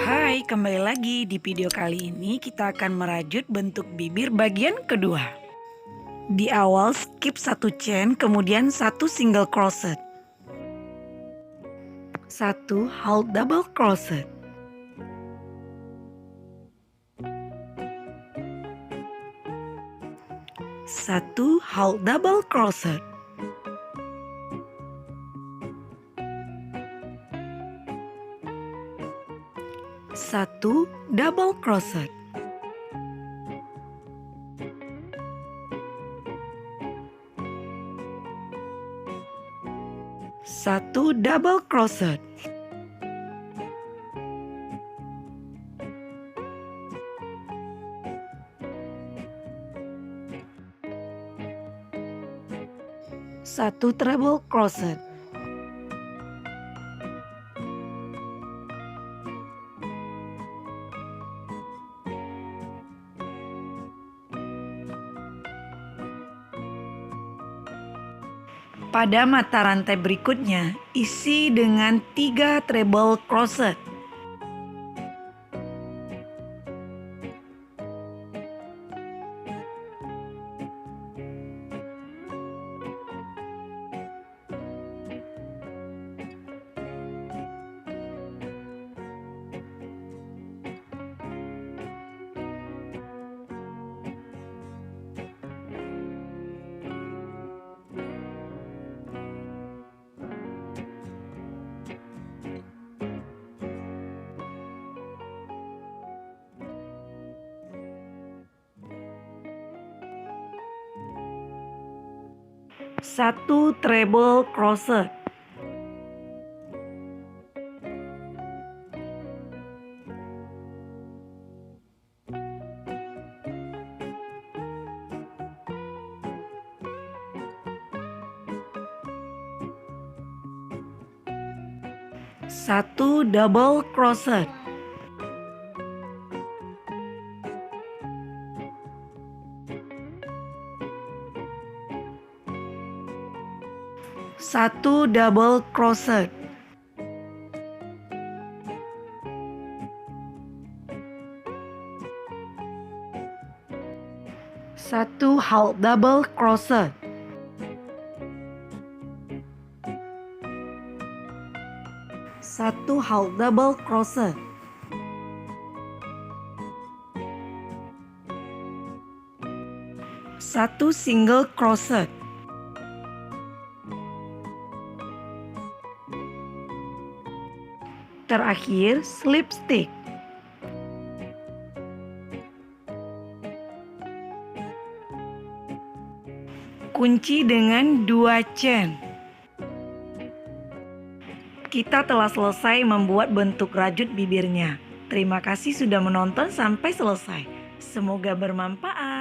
Hai, kembali lagi di video kali ini kita akan merajut bentuk bibir bagian kedua. Di awal skip satu chain, kemudian satu single crochet, satu half double crochet, satu half double crochet, satu double crochet, satu double crochet, satu treble crochet, pada mata rantai berikutnya isi dengan 3 treble crochet. Satu treble crochet, satu double crochet, satu double crochet, satu half double crochet, satu half double crochet, satu single crochet, terakhir slip stitch. Kunci dengan 2 chain. Kita telah selesai membuat bentuk rajut bibirnya. Terima kasih sudah menonton sampai selesai. Semoga bermanfaat.